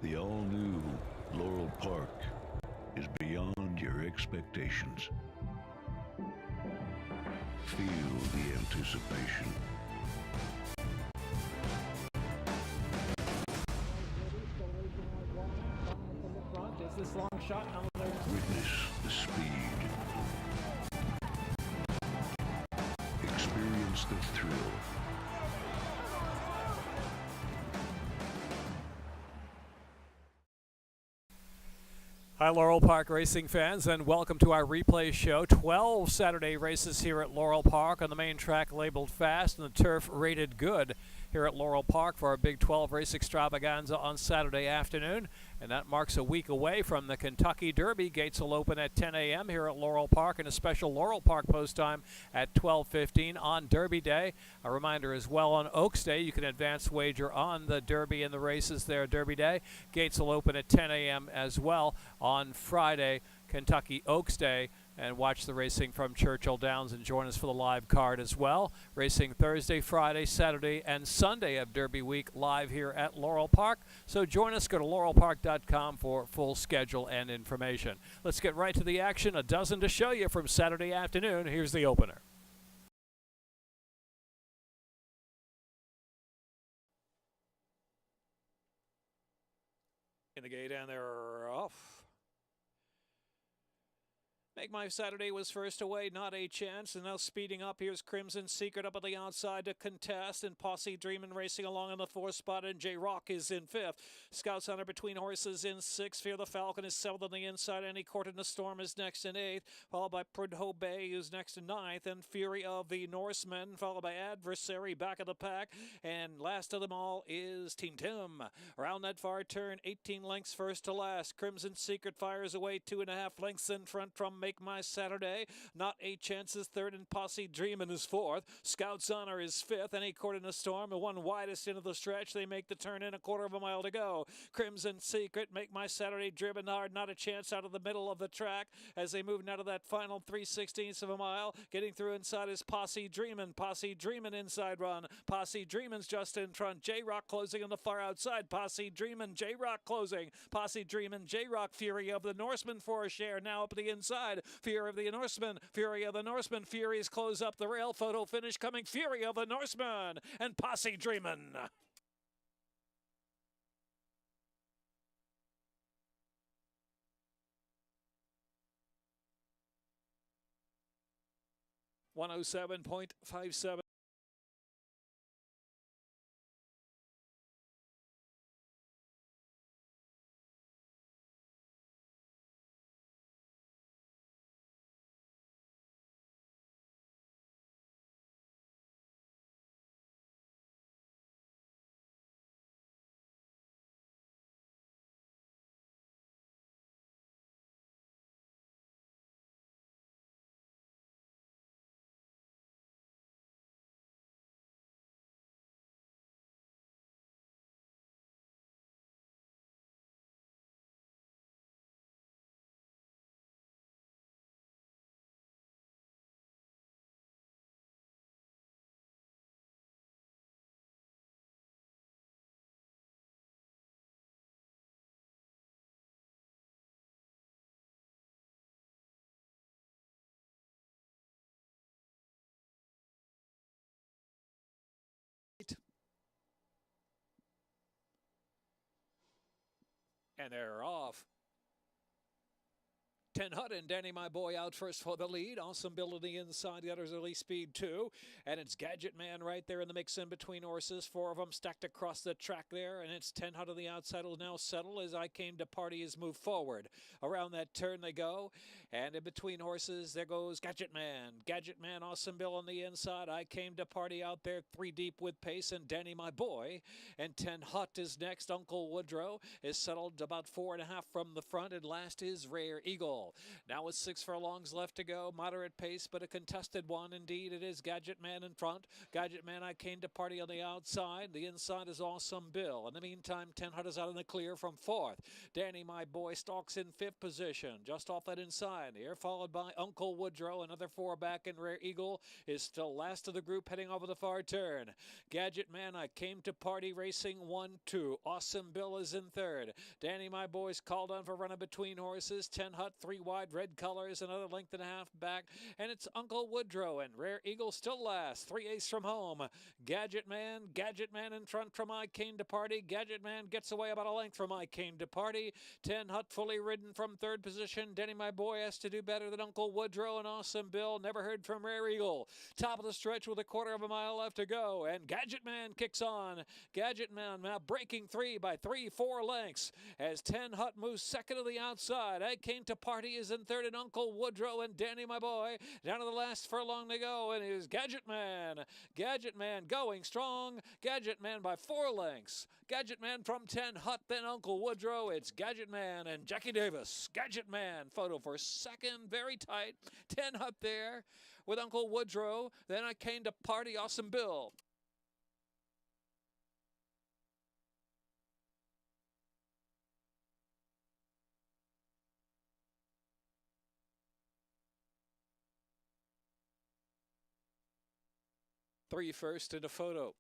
The all-new Laurel Park is beyond your expectations. Feel the anticipation. Is this long shot? Witness the speed. Experience the thrill. Hi, Laurel Park racing fans, and welcome to our replay show. 12 Saturday races here at Laurel Park on the main track labeled fast and the turf rated good here at Laurel Park for our Big 12 race extravaganza on Saturday afternoon. And that marks a week away from the Kentucky Derby. Gates will open at 10 a.m. here at Laurel Park, and a special Laurel Park post time at 12:15 on Derby Day. A reminder as well, on Oaks Day, you can advance wager on the Derby and the races there Derby Day. Gates will open at 10 a.m. as well on Friday, Kentucky Oaks Day, and watch the racing from Churchill Downs and join us for the live card as well. Racing Thursday, Friday, Saturday, and Sunday of Derby Week live here at Laurel Park. So join us. Go to laurelpark.com for full schedule and information. Let's get right to the action. A dozen to show you from Saturday afternoon. Here's the opener. In the gate, and they're off. Make My Saturday was first away, not a chance, and now speeding up. Here's Crimson Secret up at the outside to contest, and Posse Dreamin' racing along in the fourth spot, and J-Rock is in fifth. Scouts Hunter between horses in sixth. Fear the Falcon is seventh on the inside. Any Court in the Storm is next in eighth, followed by Prudhoe Bay, who's next in ninth, and Fury of the Norsemen, followed by Adversary back of the pack, and last of them all is Team Tim. Around that far turn, 18 lengths first to last. Crimson Secret fires away 2.5 lengths in front from Make My Saturday. Not a chance is third, and Posse Dreamin' is fourth. Scouts Honor is fifth. Any Court in the Storm, the one widest into the stretch. They make the turn in, a quarter of a mile to go. Crimson Secret, Make My Saturday driven hard. Not a chance out of the middle of the track as they move out of that final 3/16 of a mile. Getting through inside is Posse Dreamin'. Posse Dreamin' inside run. Posse Dreamin's just in front. J-Rock closing on the far outside. Posse Dreamin', J-Rock closing. Posse Dreamin', J-Rock. Fury of the Norsemen for a share now up the inside. Fear of the Norseman, Fury of the Norseman. Furies close up the rail. Photo finish coming. Fury of the Norseman and Posse Dreamin'. .57. And they're off. 10 Hut and Danny My Boy out first for the lead. Awesome Bill on the inside. The others Elite Speed 2. And it's Gadget Man right there in the mix in between horses. 4 of them stacked across the track there. And it's 10 Hut on the outside will now settle as I Came to Party is moved forward. Around that turn they go. And in between horses, there goes Gadget Man. Gadget Man, Awesome Bill on the inside. I Came to Party out there 3 deep with pace. And Danny My Boy. And 10 Hut is next. Uncle Woodrow is settled about 4.5 from the front. And last is Rare Eagle. Bill. Now with 6 furlongs left to go, moderate pace, but a contested one indeed. It is Gadget Man in front. Gadget Man, I came to party on the outside. The inside is Awesome Bill. In the meantime, 10 Hut is out in the clear from 4th. Danny, my boy, stalks in 5th position, just off that inside here, followed by Uncle Woodrow. Another 4 back, and Rare Eagle is still last of the group, heading over the far turn. Gadget Man, I came to party, racing 1-2. Awesome Bill is in 3rd. Danny, my boys, called on for running between horses. 10 Hut, 3 wide, red colors, another length and a half back, and it's Uncle Woodrow, and Rare Eagle still last. 3 ace from home. Gadget Man in front from I Came to Party. Gadget Man gets away about a length from I Came to Party. 10 Hut fully ridden from 3rd position. Denny, my boy, has to do better than Uncle Woodrow, and Awesome Bill never heard from Rare Eagle. Top of the stretch with a quarter of a mile left to go, and Gadget Man kicks on. Gadget Man now breaking 3 by 3-4 lengths as 10 Hut moves second to the outside. I Came to Party is in 3rd, and Uncle Woodrow and Danny, my boy, down to the last furlong to go, and here's Gadget Man. Gadget Man going strong. Gadget Man by 4 lengths. Gadget Man from 10 Hut, then Uncle Woodrow. It's Gadget Man and Jackie Davis. Gadget Man photo for second, very tight. 10 Hut there with Uncle Woodrow. Then I Came to Party, Awesome Bill. Three first in a photo.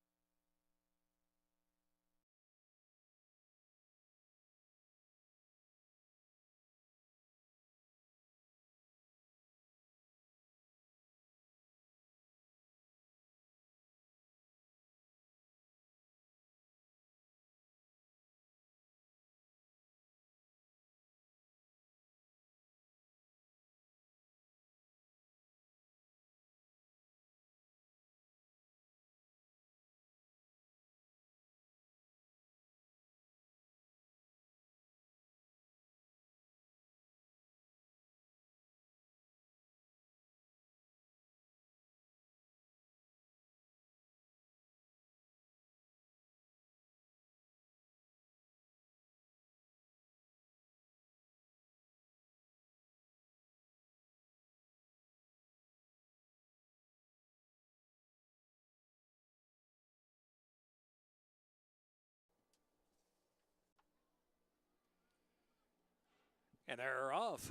And they're off.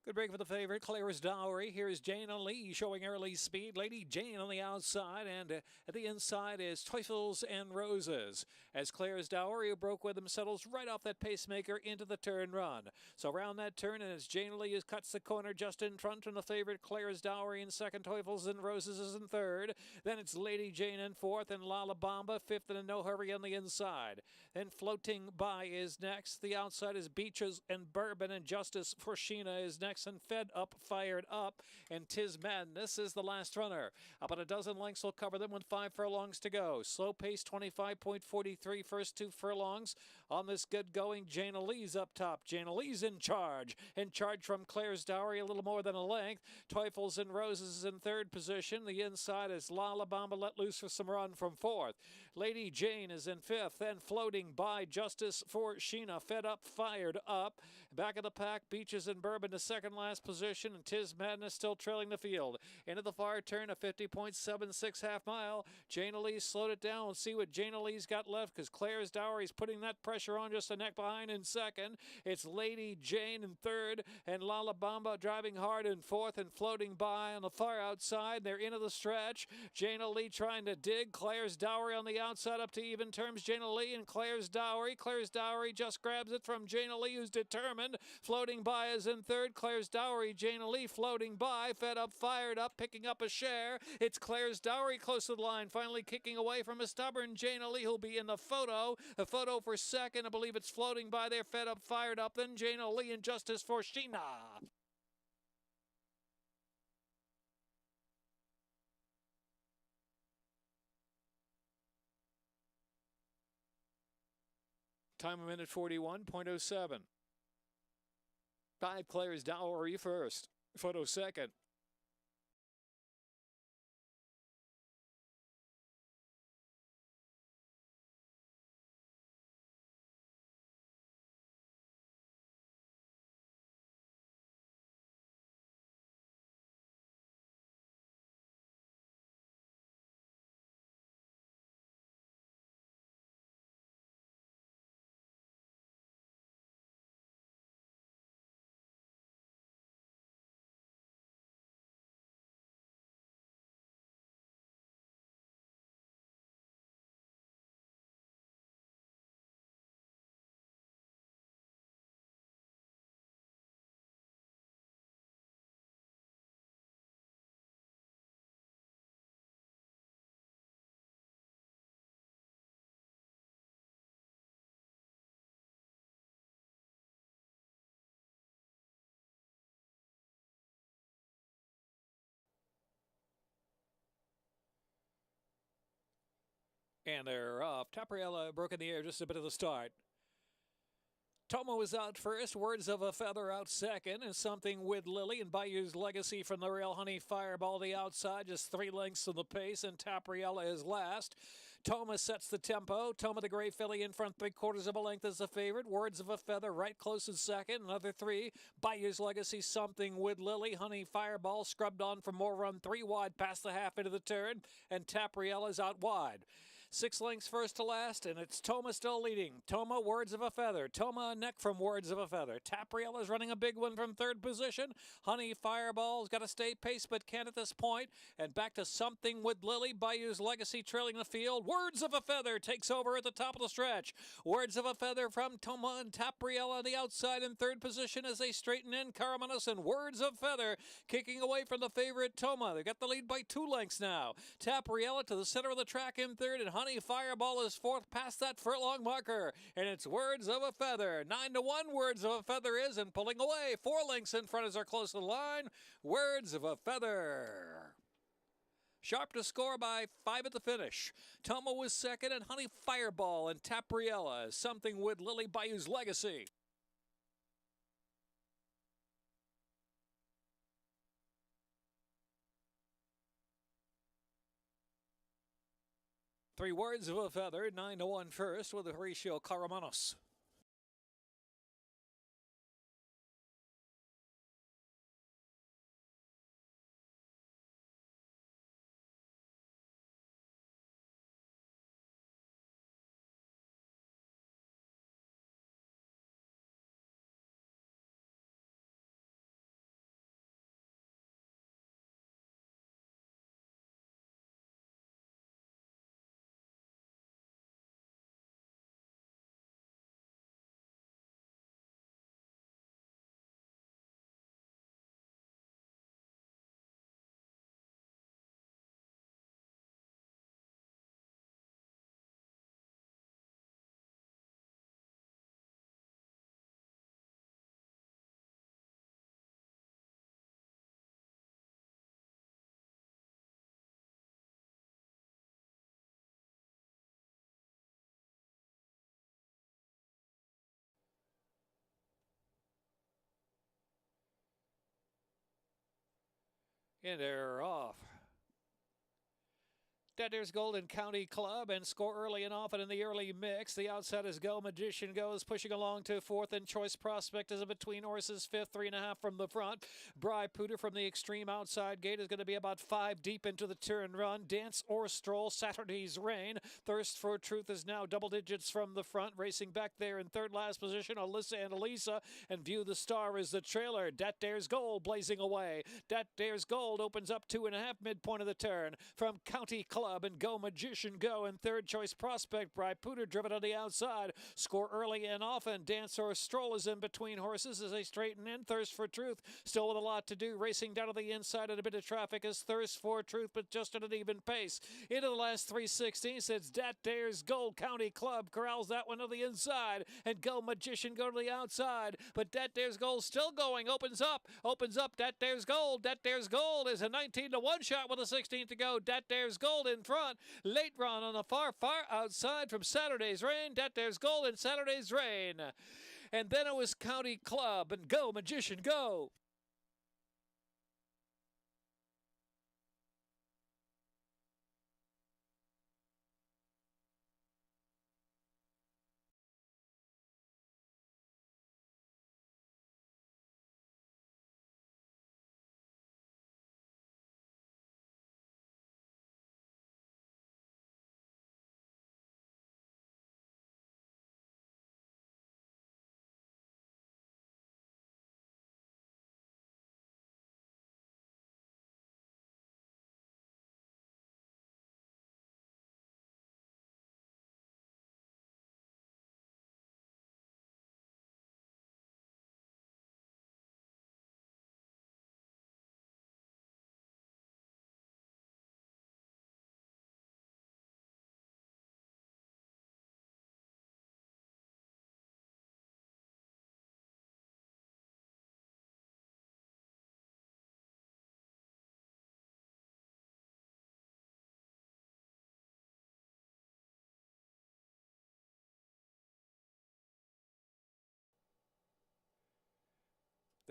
Good break for the favorite, Claire's Dowry. Here's Jane and Lee showing early speed. Lady Jane on the outside, and at the inside is Teufels and Roses. As Claire's Dowry, who broke with him, settles right off that pacemaker into the turn run. So around that turn, and as Jane Lee cuts the corner just in front, and the favorite, Claire's Dowry in second, Teufels and Roses is in third. Then it's Lady Jane in fourth, and La La Bamba fifth, and in No Hurry on the inside. Then Floating By is next. The outside is Beaches and Bourbon, and Justice for Sheena is next, and Fed Up, Fired Up, and Tis Madness is the last runner. About a dozen lengths will cover them with 5 furlongs to go. Slow pace, 25.43 first 2 furlongs. On this good going, Jane Lee's up top. Jane Lee's in charge. In charge from Claire's Dowry, a little more than a length. Teufels and Roses is in third position. The inside is La La Bamba let loose for some run from fourth. Lady Jane is in fifth. Then Floating By, Justice for Sheena, Fed Up, Fired Up. Back of the pack, Beaches and Bourbon to second last position, and Tis Madness still trailing the field. Into the far turn, a 50.76 half mile. Jane Lee slowed it down. We'll see what Jane Lee's got left, because Claire's Dowry's putting that pressure on, just a neck behind in second. It's Lady Jane in third, and La La Bamba driving hard in fourth, and Floating By on the far outside. They're into the stretch. Jane Lee trying to dig. Claire's Dowry on the outside up to even terms. Jane Lee and Claire's Dowry. Claire's Dowry just grabs it from Jane Lee, who's determined. Floating By is in third. Claire's Dowry, Jane Lee Floating By, Fed Up, Fired Up, picking up a share. It's Claire's Dowry close to the line, finally kicking away from a stubborn Jane Lee, who'll be in the photo. The photo for second, I believe it's Floating By there, Fed Up, Fired Up, then Jane Lee and Justice for Sheena. Time a minute 41.07. 5 Claire's Dowry first. Photo second. And they're off. Tapriella broke in the air just a bit of the start. Toma was out first, Words of a Feather out second, and Something with Lily and Bayou's Legacy from Laurel Honey Fireball the outside, just 3 lengths to the pace, and Tapriella is last. Toma sets the tempo. Toma the Gray Filly in front, 3/4 of a length is the favorite. Words of a Feather right close in second. Another 3. Bayou's Legacy, Something with Lily. Honey Fireball scrubbed on for more run 3 wide past the half into the turn, and Tapriella's out wide. 6 lengths first to last, and it's Toma still leading. Toma, Words of a Feather. Toma a neck from Words of a Feather. Tapriella's running a big one from third position. Honey Fireball's got to stay pace, but can't at this point. And back to Something with Lily. Bayou's Legacy trailing the field. Words of a Feather takes over at the top of the stretch. Words of a Feather from Toma and Tapriella on the outside in third position as they straighten in. Caramanos and Words of Feather kicking away from the favorite Toma. They've got the lead by 2 lengths now. Tapriella to the center of the track in third, and Honey Fireball is fourth past that furlong marker. And it's Words of a Feather. 9-1 Words of a Feather is, and pulling away. 4 lengths in front as they're close to the line. Words of a Feather. Sharp to score by 5 at the finish. Toma was second, and Honey Fireball and Tapriella. Something with Lily, Bayou's Legacy. Three Words of a Feather, 9-1 first with Horatio Caramanos. And they're off. There's Golden County Club and Score Early and Often in the early mix. The outside is Go Magician Goes pushing along to fourth, and Choice Prospect is a between horses fifth, 3.5 from the front. Bry Pooter from the extreme outside gate is going to be about 5 deep into the turn run. Dance or Stroll, Saturday's Rain. Thirst for Truth is now double digits from the front. Racing back there in third last position, Alyssa and Elisa, and View the Star is the trailer. Dat Dares Gold blazing away. Dat Dares Gold opens up 2.5 midpoint of the turn from County Club. And Go Magician Go and third Choice Prospect. Bry Pooter driven on the outside. Score Early and Often. Dance or Stroll is in between horses as they straighten in. Thirst for Truth still with a lot to do. Racing down to the inside and a bit of traffic is Thirst for Truth, but just at an even pace. Into the last 3/16 it's Dat Dares Gold. County Club corrals that one to the inside, and Go Magician Go to the outside. But Dat Dares Gold still going. Opens up. Dat Dares Gold. Dat Dares Gold is a 19-1 shot with a 16 to go. Dat Dares Gold in front. Late run on the far outside from Saturday's Rain. Dat Dares Gold and Saturday's Rain. And then it was County Club and Go Magician Go.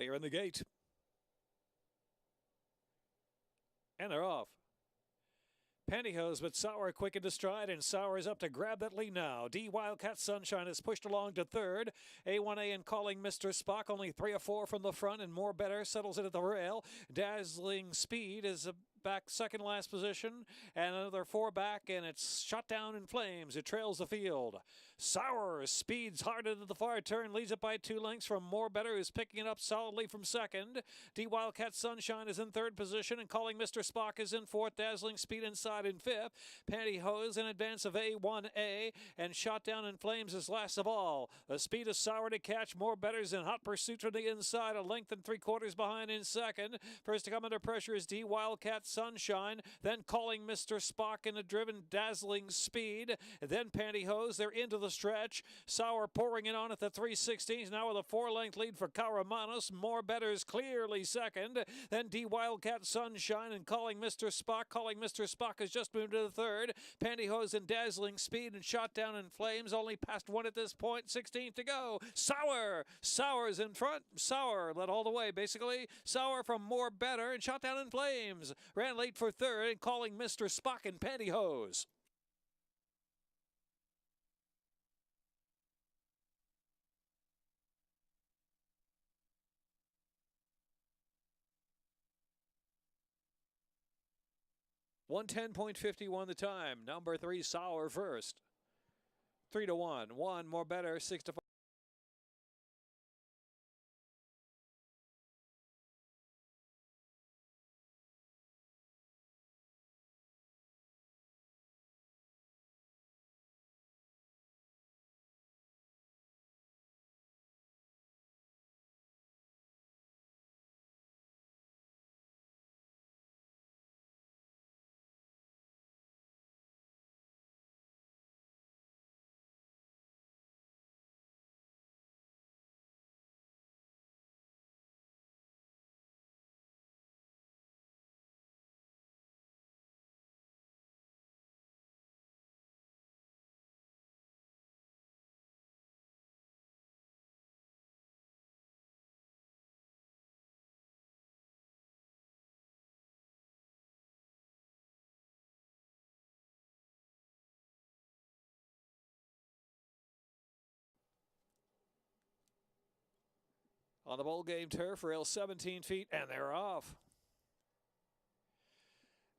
They are in the gate. And they're off. Pantyhose, but Sauer quick into stride, and Sauer is up to grab that lead now. D Wildcat Sunshine is pushed along to third. A1A and Calling Mr. Spock, only 3 or 4 from the front, and More Better settles it at the rail. Dazzling Speed is back second last position, and another 4 back, and it's shot down in flames. It trails the field. Sauer speeds hard into the far turn, leads it by 2 lengths from More Better, who's picking it up solidly from second. D Wildcat Sunshine is in third position, and Calling Mr. Spock is in fourth. Dazzling Speed inside in fifth. Pantyhose in advance of A1A, and Shot Down in Flames is last of all. The speed of Sauer to catch. More Better's in hot pursuit from the inside, a length and 3/4 behind in second. First to come under pressure is D Wildcat Sunshine, then Calling Mr. Spock in a driven Dazzling Speed, then Pantyhose. They're into the stretch. Sauer pouring it on at the 3/16, now with a 4-length lead for Karamanos. More Better's clearly second, then D Wildcat Sunshine and Calling Mr. Spock. Calling Mr. Spock has just moved to the third. Pantyhose and Dazzling Speed and Shot Down in Flames only past 1 at this point. 16th to go. Sauer's in front. Sauer led all the way basically. Sauer from More Better and Shot Down in Flames ran late for third, and Calling Mr. Spock and Pantyhose. $110.51 the time. Number 3, Sauer first. 3-1. 1 More Better. 6-5. On the bowl game turf, rail 17 feet, and they're off.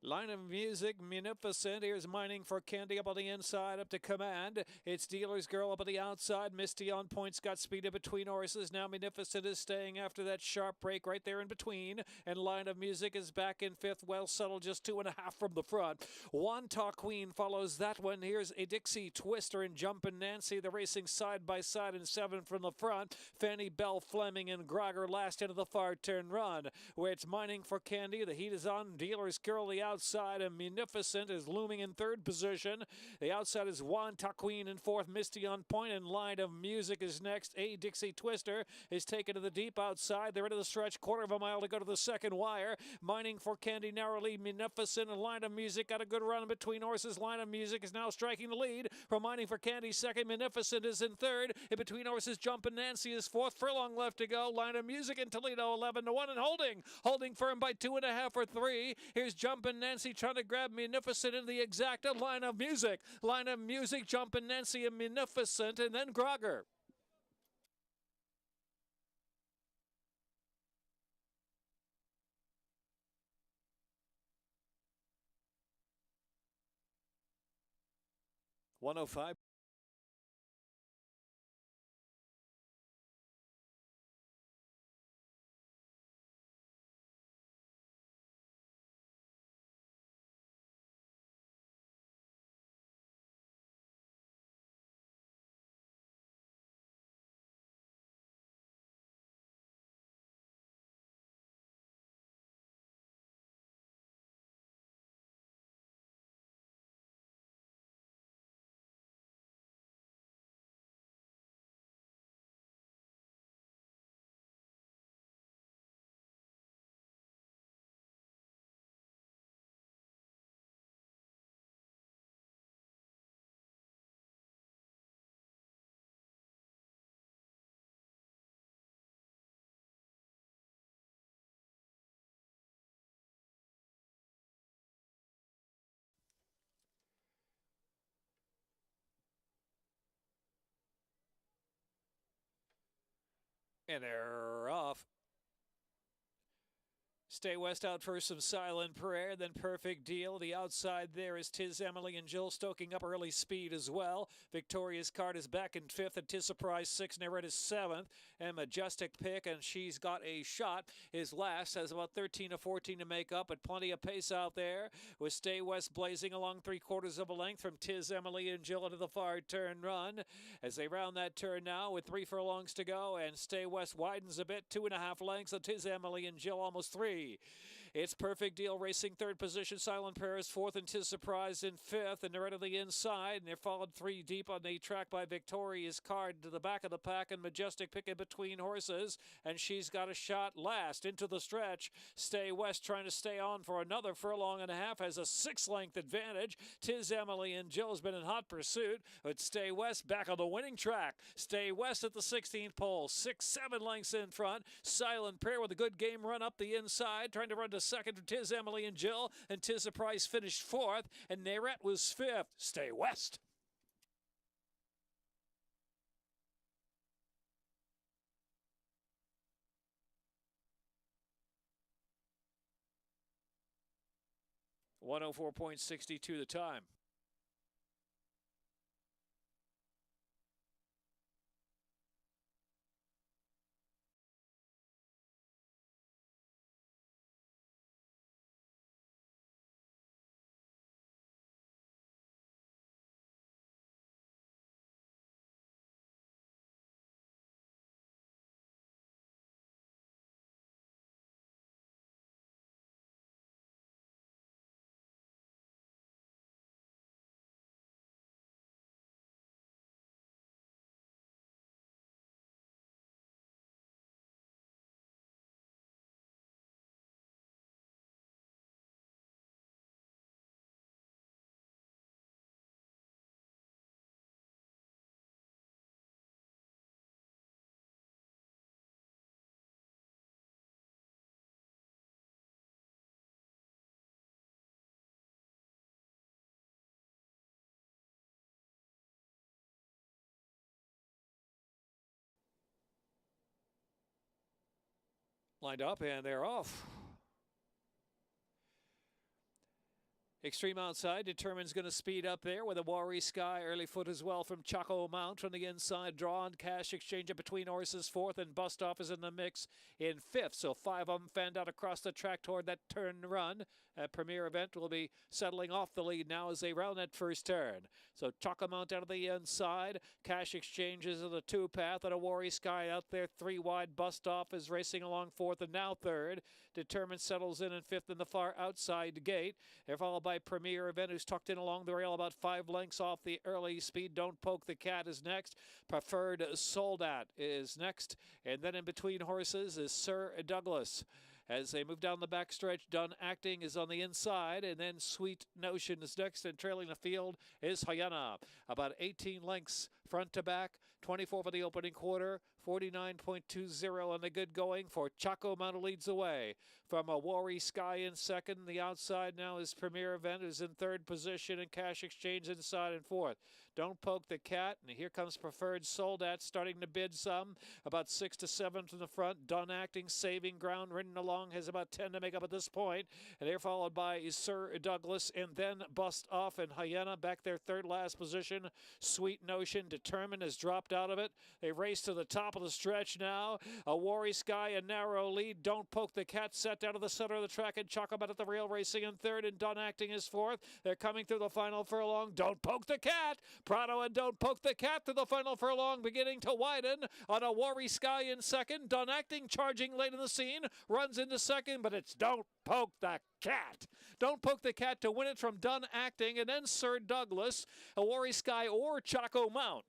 Line of Music, Munificent. Here's Mining for Candy up on the inside, up to Command. It's Dealer's Girl up on the outside. Misty on points, got speed in between horses. Now Munificent is staying after that sharp break right there in between. And Line of Music is back in fifth, well settled, just 2.5 from the front. Wanta Queen follows that one. Here's a Dixie Twister and Jumpin' Nancy. They're racing side by side in 7 from the front. Fanny Bell Fleming and Grogger last into the far turn run, where it's Mining for Candy. The heat is on. Dealer's Girl the outside, and Munificent is looming in third position. The outside is Wanta Queen in fourth. Misty on point, and Line of Music is next. A Dixie Twister is taken to the deep outside. They're into the stretch, 1/4 mile to go to the second wire. Mining for Candy narrowly. Munificent and Line of Music got a good run between horses. Line of Music is now striking the lead from Mining for Candy second. Munificent is in third. In between horses, Jumpin' Nancy is fourth. Furlong left to go. Line of Music in Toledo 11-1 and holding firm by 2.5 or 3. Here's Jumpin' Nancy trying to grab Munificent in the exacta. Line of Music, Jumpin' Nancy and Munificent, and then Grogger. $105. And they're off. Stay West out for some Silent Prayer, then Perfect Deal. The outside there is Tis Emily and Jill stoking up early speed as well. Victoria's Card is back in fifth, and Tis Surprise sixth, Nered is seventh. And Majestic Pick, and she's got a shot, is last, has about 13 or 14 to make up, but plenty of pace out there with Stay West blazing along 3/4 of a length from Tis Emily and Jill into the far turn run. As they round that turn now with 3 furlongs to go, and Stay West widens a bit, 2.5 lengths of Tis Emily and Jill, almost 3. It's Perfect Deal racing third position. Silent Prayer is fourth, and Tis Surprise in fifth. And they're out of the inside, and they're followed 3 deep on the track by Victoria's Card to the back of the pack, and Majestic Pick in between horses. And she's got a shot last into the stretch. Stay West trying to stay on for another furlong and a half, has a 6-length advantage. Tis Emily and Jill has been in hot pursuit, but Stay West back on the winning track. Stay West at the 16th pole, 6-7 lengths in front. Silent Prayer with a good game run up the inside, trying to run to second for Tis Emily and Jill, and Tis Surprise finished fourth, and Nered was fifth. Stay West. .104.62 the time. Lined up, and they're off. Extreme Outside determines going to speed up there with a Warry Sky early foot as well from Choco Mount from the inside. Draw and Cash Exchange up between horses fourth, and Bust Off is in the mix in fifth. So 5 of them fanned out across the track toward that turn run. Premier Event will be settling off the lead now as they round that first turn. So Choco Mount out of the inside. Cash Exchange is in the 2 path, and a Warry Sky out there 3 wide. Bust Off is racing along fourth and now third. Determined settles in fifth in the far outside gate. They're followed by Premier Event, who's tucked in along the rail about 5 lengths off the early speed. Don't Poke the Cat is next. Preferred Sold At is next. And then in between horses is Sir Douglas. As they move down the backstretch, Done Acting is on the inside, and then Sweet Notion is next, and trailing the field is Hyena. About 18 lengths front to back, 24 for the opening quarter, 49.20 on the good going for Choco Mount leads away. From a Warry Sky in second, the outside now is Premier Event, who's in third position, and Cash Exchange inside in fourth. Don't Poke the Cat, and here comes Preferred Sold At, starting to bid some, about 6 to 7 from the front. Done Acting, saving ground, ridden along, has about 10 to make up at this point, and they're followed by Sir Douglas, and then Bust Off and Hyena back their third last position. Sweet Notion, Determined, has dropped out of it. They race to the top of the stretch now. A Warry Sky, a narrow lead. Don't Poke the Cat set down to the center of the track, and Chocobat at the rail racing in third, and Done Acting is fourth. They're coming through the final furlong. Don't Poke the Cat. Prado and Don't Poke the Cat through the final furlong, beginning to widen on a Warry Sky in second. Done Acting charging late in the scene, runs into second, but it's Don't Poke the Cat. Don't Poke the Cat to win it from Done Acting, and then Sir Douglas, a Warry Sky or Choco Mount.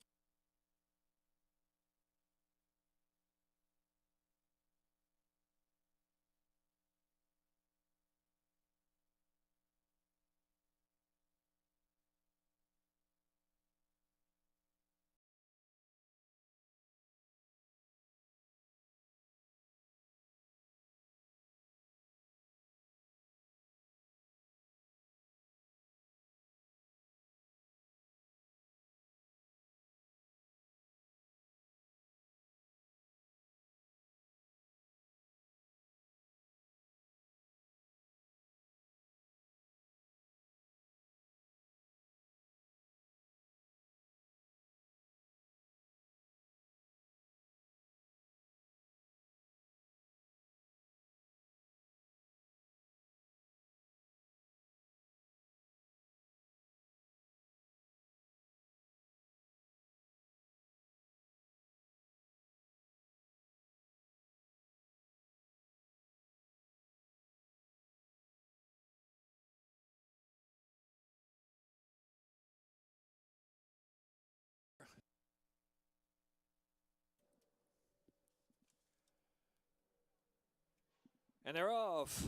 And they're off.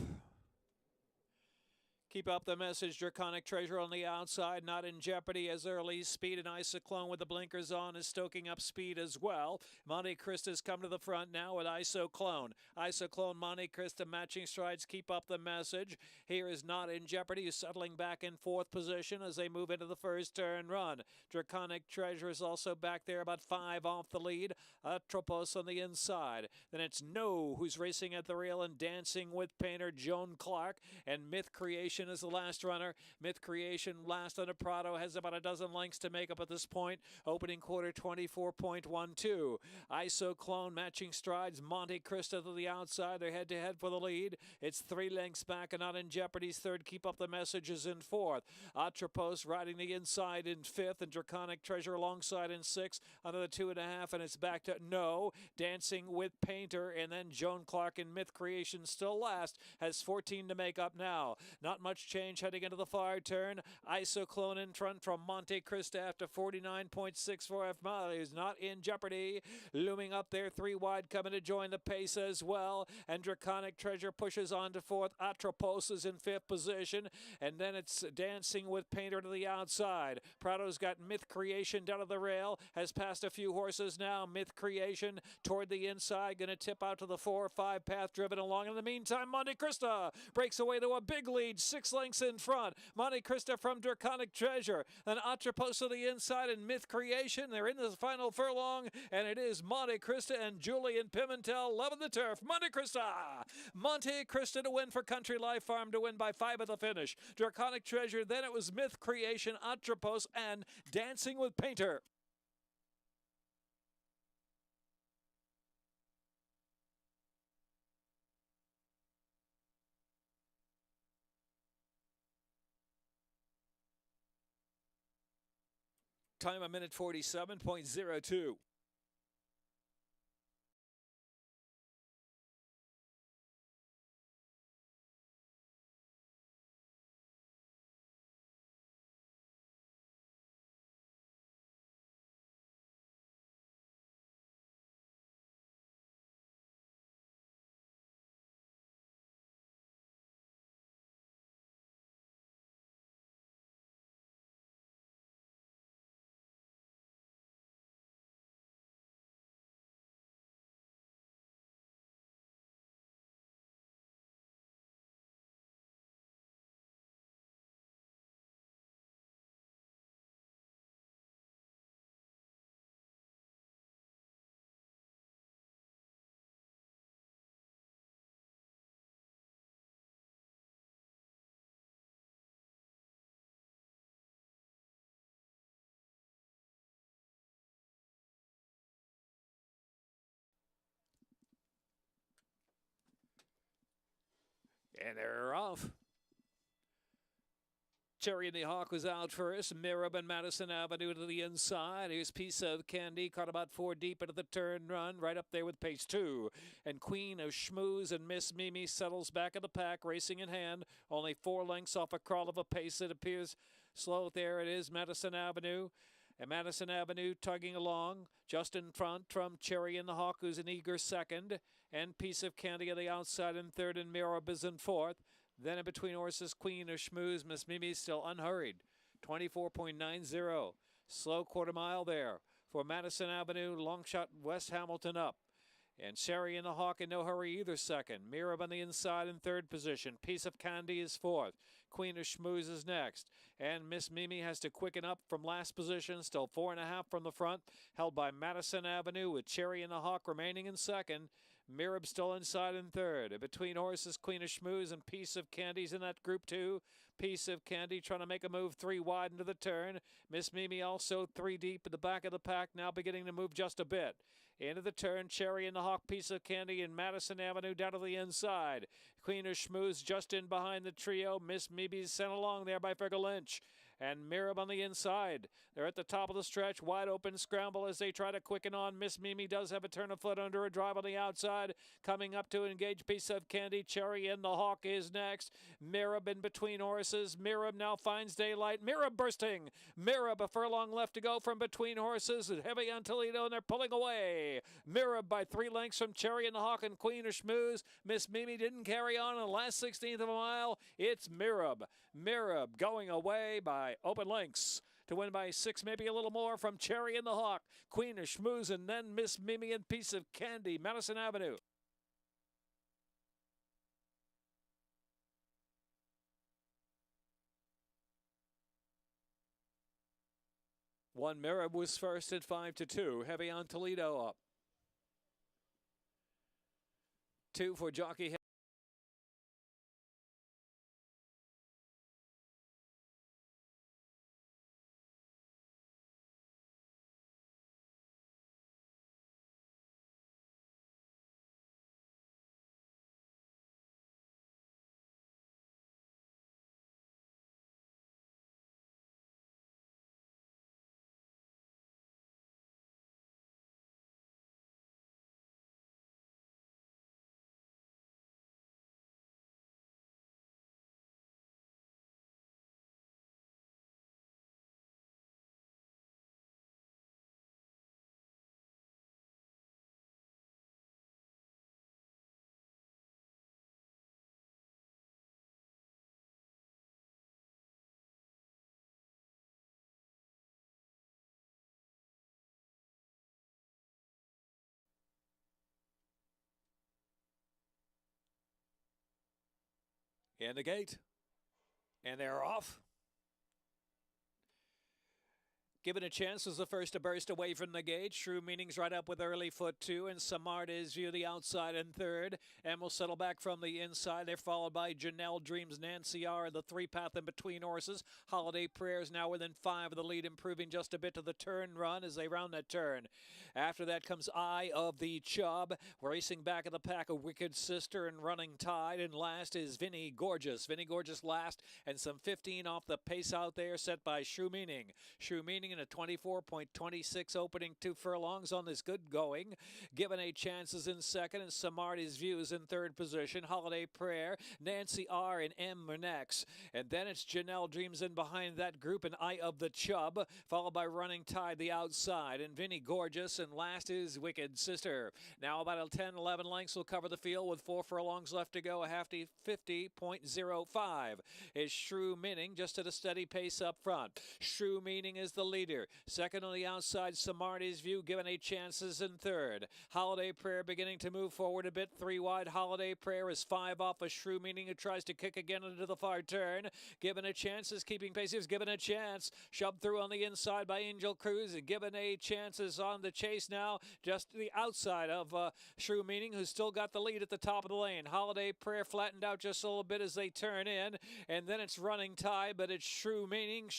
Keep up the message. Draconic Treasure on the outside, not in jeopardy as early. Speed and Isoclone with the blinkers on is stoking up speed as well. Monte Crista's come to the front now with Isoclone. Isoclone, Monte Crista matching strides. Keep up the message. Here is not in jeopardy, settling back in fourth position as they move into the first turn run. Draconic Treasure is also back there, about 5 off the lead. Atropos on the inside. Then it's No, who's racing at the rail and dancing with painter Joan Clark. And Myth Creation is the last runner. Myth Creation last under Prado has about a dozen lengths to make up at this point. Opening quarter 24.12. Isoclone matching strides. Monte Cristo to the outside. They're head to head for the lead. It's 3 lengths back and not in jeopardy's third. Keep up the messages in fourth. Atropos riding the inside in fifth, and Draconic Treasure alongside in sixth. Another 2.5, and it's back to No. Dancing with Painter, and then Joan Clark in Myth Creation still last. Has 14 to make up now. Not much change heading into the far turn. Isoclone in front from Monte Cristo after 49.64 F miles. Not in jeopardy. Looming up there, 3 wide, coming to join the pace as well. And Draconic Treasure pushes on to fourth. Atropos is in fifth position. And then it's Dancing with Painter to the outside. Prado's got Myth Creation down to the rail. Has passed a few horses now. Myth Creation toward the inside. Going to tip out to the 4 or 5 path driven along. In the meantime, Monte Cristo breaks away to a big lead. 6 lengths in front. Monte Cristo from Draconic Treasure. Then Atropos to the inside and Myth Creation. They're in the final furlong, and it is Monte Cristo and Julian Pimentel loving the turf. Monte Cristo! Monte Cristo to win for Country Life Farm, to win by 5 at the finish. Draconic Treasure, then it was Myth Creation, Atropos, and Dancing with Painter. Time a minute 47.02. And they're off. Cherry and the Hawk was out first. Mirab and Madison Avenue to the inside. Here's Piece of Candy, caught about 4 deep into the turn run, right up there with pace 2. And Queen of Schmooze and Miss Mimi settles back in the pack, racing in hand. Only 4 lengths off a crawl of a pace. It appears slow. There it is, Madison Avenue. And Madison Avenue tugging along, just in front from Cherry and the Hawk, who's an eager second. And Piece of Candy on the outside in third, and Mirab is in fourth. Then in between horses, Queen of Schmooze, Miss Mimi still unhurried. 24.90. Slow quarter mile there for Madison Avenue. Long shot West Hamilton up. And Cherry and the Hawk in no hurry either second. Mirab on the inside in third position. Piece of Candy is fourth. Queen of Schmooze is next. And Miss Mimi has to quicken up from last position. Still 4.5 from the front. Held by Madison Avenue with Cherry and the Hawk remaining in second. Mirab still inside in third. In between horses, Queen of Schmooze and Piece of Candy's in that group 2. Piece of Candy trying to make a move 3 wide into the turn. Miss Mimi also 3 deep at the back of the pack, now beginning to move just a bit. Into the turn, Cherry and the Hawk, Piece of Candy, and Madison Avenue down to the inside. Queen of Schmooze just in behind the trio. Miss Mimi sent along there by Fergal Lynch. and Mirab on the inside. They're at the top of the stretch, wide open scramble as they try to quicken on. Miss Mimi does have a turn of foot under a drive on the outside. Coming up to engage Piece of Candy. Cherry and the Hawk is next. Mirab in between horses. Mirab now finds daylight. Mirab bursting. Mirab a furlong left to go from between horses. Heavy on Toledo, and they're pulling away. Mirab by 3 lengths from Cherry and the Hawk and Queen of Schmooze. Miss Mimi didn't carry on in the last 16th of a mile. It's Mirab. Mirab going away by open lengths to win by 6, maybe a little more from Cherry and the Hawk, Queen of Schmooze, and then Miss Mimi and Piece of Candy, Madison Avenue. One Mirab was first at 5-2. Heavy on Toledo up. 2 for Jockey. In the gate. And they're off. Given a Chance was the first to burst away from the gate. Shrew Meaning's right up with early foot 2, and Samart is View the outside in third. And will settle back from the inside. They're followed by Janelle Dreams, Nancy R, the 3-path in between horses. Holiday Prayers now within 5 of the lead, improving just a bit to the turn run as they round that turn. After that comes Eye of the Chub, racing back of the pack, a Wicked Sister and Running Tide. And last is Vinnie Gorgeous. Vinnie Gorgeous last, and some 15 off the pace out there set by Shrew Meaning. Shrew Meaning in a 24.26 opening, 2 furlongs on this good going. Given a Chance is in second, and Samarty's Views in third position. Holiday Prayer, Nancy R, and M are next. And then it's Janelle Dreams in behind that group, and Eye of the Chub, followed by Running Tide the outside, and Vinnie Gorgeous, and last is Wicked Sister. Now about 10-11 lengths will cover the field with 4 furlongs left to go. A hefty 50.05 is Shrew Meaning, just at a steady pace up front. Shrew Meaning is the leader. Second on the outside, Samarty's View, Given a Chances in third. Holiday Prayer beginning to move forward a bit. 3 wide. Holiday Prayer is 5 off a Shrew Meaning, who tries to kick again into the far turn. Given a Chance is keeping pace. Here's Given a Chance. Shoved through on the inside by Angel Cruz. Given a Chance is on the chase now, just to the outside of Shrew Meaning, who's still got the lead at the top of the lane. Holiday Prayer flattened out just a little bit as they turn in. And then it's Running Tide, but it's Shrew Meaning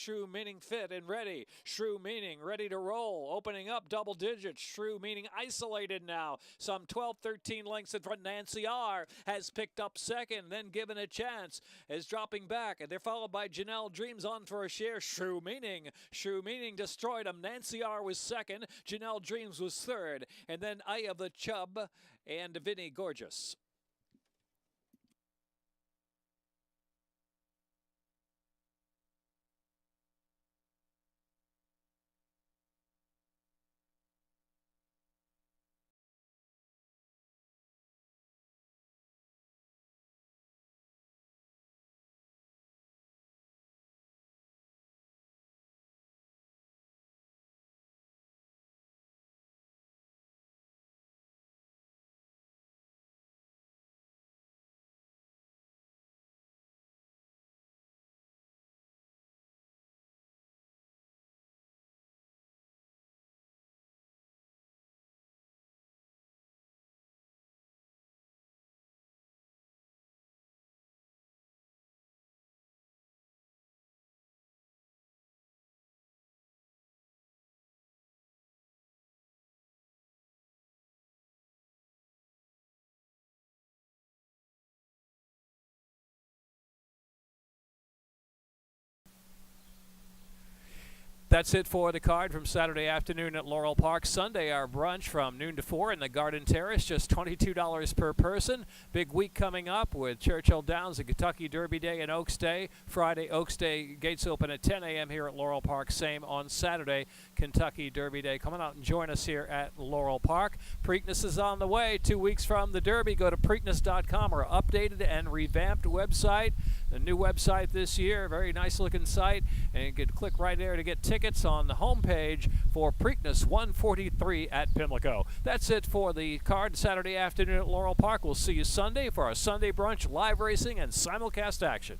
fit and ready. Shrew Meaning ready to roll, opening up double digits. Shrew Meaning isolated now, some 12-13 lengths in front. Nancy R has picked up second, then Given a Chance is dropping back, and they're followed by Janelle Dreams on for a share. Shrew Meaning destroyed them. Nancy R was second, Janelle Dreams was third, and then Eye of the Chub and Vinnie Gorgeous. That's it for the card from Saturday afternoon at Laurel Park. Sunday, our brunch from noon to 4 in the Garden Terrace, just $22 per person. Big week coming up with Churchill Downs, the Kentucky Derby Day, and Oaks Day. Friday, Oaks Day, gates open at 10 a.m. here at Laurel Park. Same on Saturday, Kentucky Derby Day. Come on out and join us here at Laurel Park. Preakness is on the way. 2 weeks from the Derby, go to Preakness.com, our updated and revamped website. The new website this year, very nice looking site, and you can click right there to get tickets on the homepage for Preakness 143 at Pimlico. That's it for the card Saturday afternoon at Laurel Park. We'll see you Sunday for our Sunday brunch, live racing, and simulcast action.